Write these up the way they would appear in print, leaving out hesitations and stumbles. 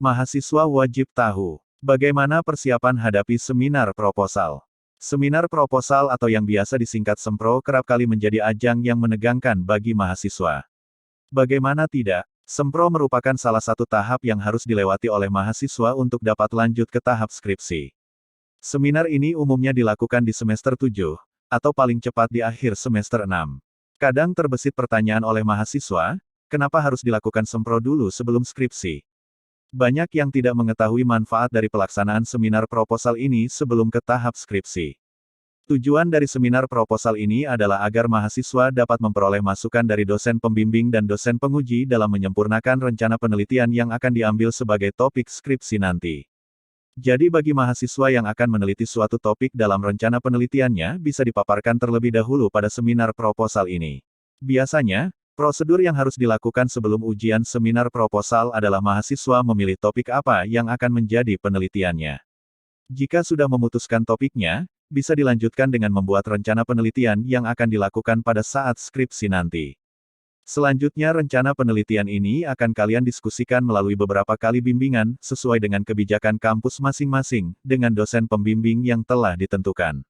Mahasiswa wajib tahu, bagaimana persiapan hadapi seminar proposal. Seminar proposal atau yang biasa disingkat Sempro kerap kali menjadi ajang yang menegangkan bagi mahasiswa. Bagaimana tidak, Sempro merupakan salah satu tahap yang harus dilewati oleh mahasiswa untuk dapat lanjut ke tahap skripsi. Seminar ini umumnya dilakukan di semester 7, atau paling cepat di akhir semester 6. Kadang terbesit pertanyaan oleh mahasiswa, kenapa harus dilakukan Sempro dulu sebelum skripsi? Banyak yang tidak mengetahui manfaat dari pelaksanaan seminar proposal ini sebelum ke tahap skripsi. Tujuan dari seminar proposal ini adalah agar mahasiswa dapat memperoleh masukan dari dosen pembimbing dan dosen penguji dalam menyempurnakan rencana penelitian yang akan diambil sebagai topik skripsi nanti. Jadi bagi mahasiswa yang akan meneliti suatu topik dalam rencana penelitiannya bisa dipaparkan terlebih dahulu pada seminar proposal ini. Biasanya, prosedur yang harus dilakukan sebelum ujian seminar proposal adalah mahasiswa memilih topik apa yang akan menjadi penelitiannya. Jika sudah memutuskan topiknya, bisa dilanjutkan dengan membuat rencana penelitian yang akan dilakukan pada saat skripsi nanti. Selanjutnya rencana penelitian ini akan kalian diskusikan melalui beberapa kali bimbingan, sesuai dengan kebijakan kampus masing-masing, dengan dosen pembimbing yang telah ditentukan.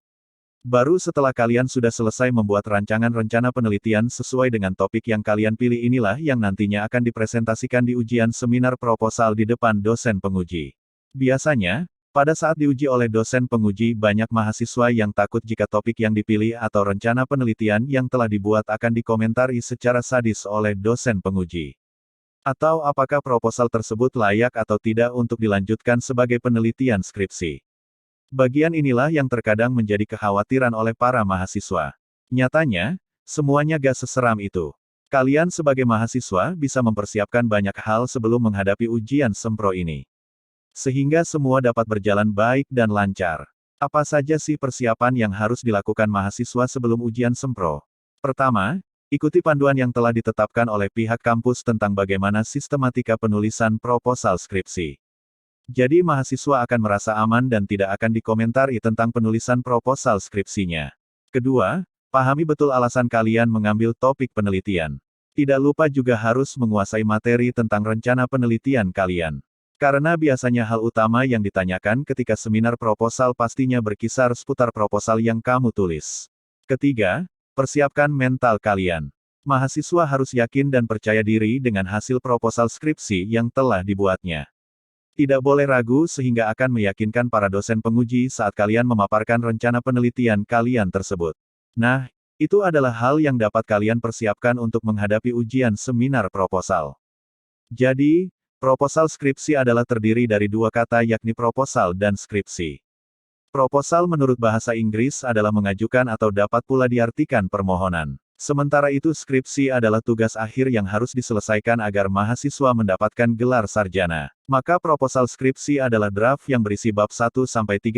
Baru setelah kalian sudah selesai membuat rancangan rencana penelitian sesuai dengan topik yang kalian pilih inilah yang nantinya akan dipresentasikan di ujian seminar proposal di depan dosen penguji. Biasanya, pada saat diuji oleh dosen penguji banyak mahasiswa yang takut jika topik yang dipilih atau rencana penelitian yang telah dibuat akan dikomentari secara sadis oleh dosen penguji. Atau apakah proposal tersebut layak atau tidak untuk dilanjutkan sebagai penelitian skripsi. Bagian inilah yang terkadang menjadi kekhawatiran oleh para mahasiswa. Nyatanya, semuanya gak seseram itu. Kalian sebagai mahasiswa bisa mempersiapkan banyak hal sebelum menghadapi ujian Sempro ini. Sehingga semua dapat berjalan baik dan lancar. Apa saja sih persiapan yang harus dilakukan mahasiswa sebelum ujian Sempro? Pertama, ikuti panduan yang telah ditetapkan oleh pihak kampus tentang bagaimana sistematika penulisan proposal skripsi. Jadi mahasiswa akan merasa aman dan tidak akan dikomentari tentang penulisan proposal skripsinya. Kedua, pahami betul alasan kalian mengambil topik penelitian. Tidak lupa juga harus menguasai materi tentang rencana penelitian kalian. Karena biasanya hal utama yang ditanyakan ketika seminar proposal pastinya berkisar seputar proposal yang kamu tulis. Ketiga, persiapkan mental kalian. Mahasiswa harus yakin dan percaya diri dengan hasil proposal skripsi yang telah dibuatnya. Tidak boleh ragu sehingga akan meyakinkan para dosen penguji saat kalian memaparkan rencana penelitian kalian tersebut. Nah, itu adalah hal yang dapat kalian persiapkan untuk menghadapi ujian seminar proposal. Jadi, proposal skripsi adalah terdiri dari dua kata yakni proposal dan skripsi. Proposal menurut bahasa Inggris adalah mengajukan atau dapat pula diartikan permohonan. Sementara itu skripsi adalah tugas akhir yang harus diselesaikan agar mahasiswa mendapatkan gelar sarjana. Maka proposal skripsi adalah draft yang berisi bab 1-3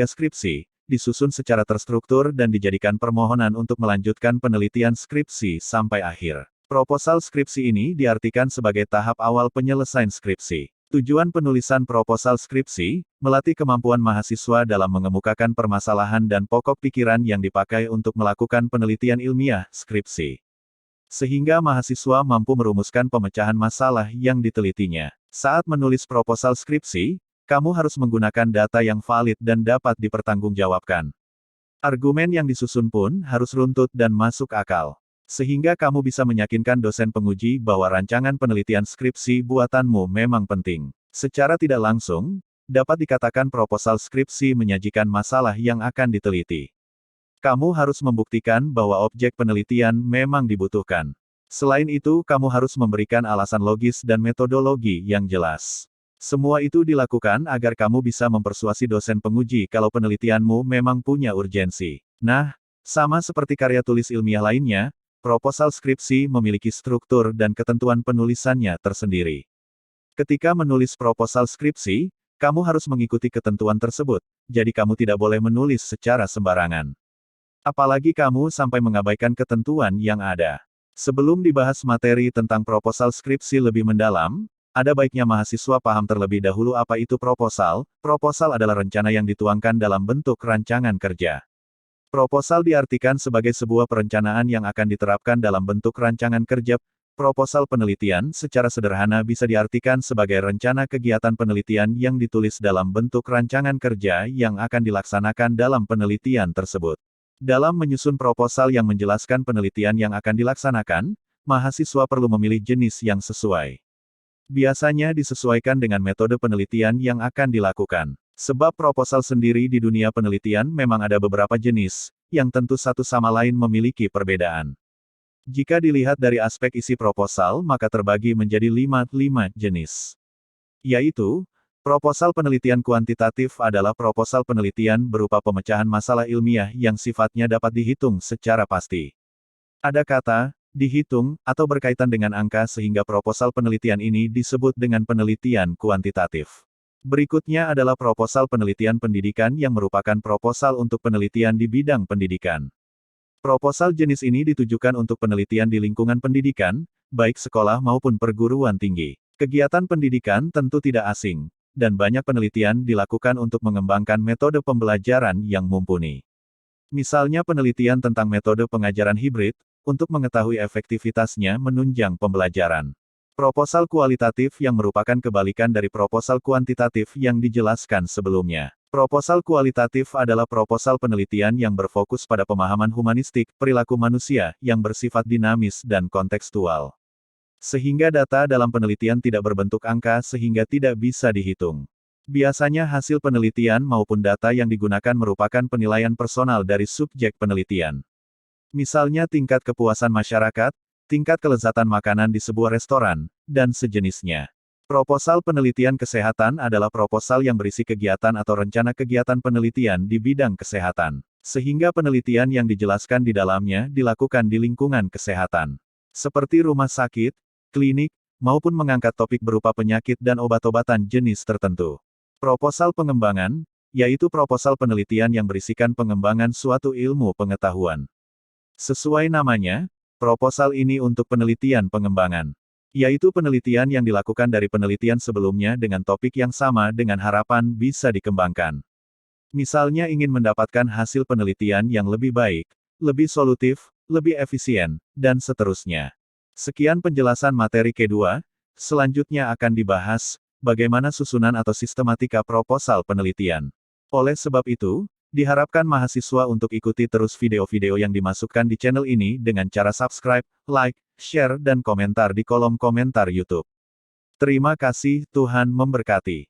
skripsi, disusun secara terstruktur dan dijadikan permohonan untuk melanjutkan penelitian skripsi sampai akhir. Proposal skripsi ini diartikan sebagai tahap awal penyelesaian skripsi. Tujuan penulisan proposal skripsi, melatih kemampuan mahasiswa dalam mengemukakan permasalahan dan pokok pikiran yang dipakai untuk melakukan penelitian ilmiah, skripsi. Sehingga mahasiswa mampu merumuskan pemecahan masalah yang ditelitinya. Saat menulis proposal skripsi, kamu harus menggunakan data yang valid dan dapat dipertanggungjawabkan. Argumen yang disusun pun harus runtut dan masuk akal. Sehingga kamu bisa meyakinkan dosen penguji bahwa rancangan penelitian skripsi buatanmu memang penting. Secara tidak langsung, dapat dikatakan proposal skripsi menyajikan masalah yang akan diteliti. Kamu harus membuktikan bahwa objek penelitian memang dibutuhkan. Selain itu, kamu harus memberikan alasan logis dan metodologi yang jelas. Semua itu dilakukan agar kamu bisa mempersuasi dosen penguji kalau penelitianmu memang punya urgensi. Nah, sama seperti karya tulis ilmiah lainnya, proposal skripsi memiliki struktur dan ketentuan penulisannya tersendiri. Ketika menulis proposal skripsi, kamu harus mengikuti ketentuan tersebut, jadi kamu tidak boleh menulis secara sembarangan. Apalagi kamu sampai mengabaikan ketentuan yang ada. Sebelum dibahas materi tentang proposal skripsi lebih mendalam, ada baiknya mahasiswa paham terlebih dahulu apa itu proposal. Proposal adalah rencana yang dituangkan dalam bentuk rancangan kerja. Proposal diartikan sebagai sebuah perencanaan yang akan diterapkan dalam bentuk rancangan kerja. Proposal penelitian secara sederhana bisa diartikan sebagai rencana kegiatan penelitian yang ditulis dalam bentuk rancangan kerja yang akan dilaksanakan dalam penelitian tersebut. Dalam menyusun proposal yang menjelaskan penelitian yang akan dilaksanakan, mahasiswa perlu memilih jenis yang sesuai. Biasanya disesuaikan dengan metode penelitian yang akan dilakukan. Sebab proposal sendiri di dunia penelitian memang ada beberapa jenis, yang tentu satu sama lain memiliki perbedaan. Jika dilihat dari aspek isi proposal maka terbagi menjadi 5 jenis. Yaitu, proposal penelitian kuantitatif adalah proposal penelitian berupa pemecahan masalah ilmiah yang sifatnya dapat dihitung secara pasti. Ada kata, dihitung, atau berkaitan dengan angka sehingga proposal penelitian ini disebut dengan penelitian kuantitatif. Berikutnya adalah proposal penelitian pendidikan yang merupakan proposal untuk penelitian di bidang pendidikan. Proposal jenis ini ditujukan untuk penelitian di lingkungan pendidikan, baik sekolah maupun perguruan tinggi. Kegiatan pendidikan tentu tidak asing, dan banyak penelitian dilakukan untuk mengembangkan metode pembelajaran yang mumpuni. Misalnya penelitian tentang metode pengajaran hibrid, untuk mengetahui efektivitasnya menunjang pembelajaran. Proposal kualitatif yang merupakan kebalikan dari proposal kuantitatif yang dijelaskan sebelumnya. Proposal kualitatif adalah proposal penelitian yang berfokus pada pemahaman humanistik, perilaku manusia, yang bersifat dinamis dan kontekstual. Sehingga data dalam penelitian tidak berbentuk angka sehingga tidak bisa dihitung. Biasanya hasil penelitian maupun data yang digunakan merupakan penilaian personal dari subjek penelitian. Misalnya tingkat kepuasan masyarakat, tingkat kelezatan makanan di sebuah restoran, dan sejenisnya. Proposal penelitian kesehatan adalah proposal yang berisi kegiatan atau rencana kegiatan penelitian di bidang kesehatan. Sehingga penelitian yang dijelaskan di dalamnya dilakukan di lingkungan kesehatan. Seperti rumah sakit, klinik, maupun mengangkat topik berupa penyakit dan obat-obatan jenis tertentu. Proposal pengembangan, yaitu proposal penelitian yang berisikan pengembangan suatu ilmu pengetahuan. Sesuai namanya, proposal ini untuk penelitian pengembangan. Yaitu penelitian yang dilakukan dari penelitian sebelumnya dengan topik yang sama dengan harapan bisa dikembangkan. Misalnya ingin mendapatkan hasil penelitian yang lebih baik, lebih solutif, lebih efisien, dan seterusnya. Sekian penjelasan materi kedua, selanjutnya akan dibahas, bagaimana susunan atau sistematika proposal penelitian. Oleh sebab itu, diharapkan mahasiswa untuk ikuti terus video-video yang dimasukkan di channel ini dengan cara subscribe, like, share dan komentar di kolom komentar YouTube. Terima kasih, Tuhan memberkati.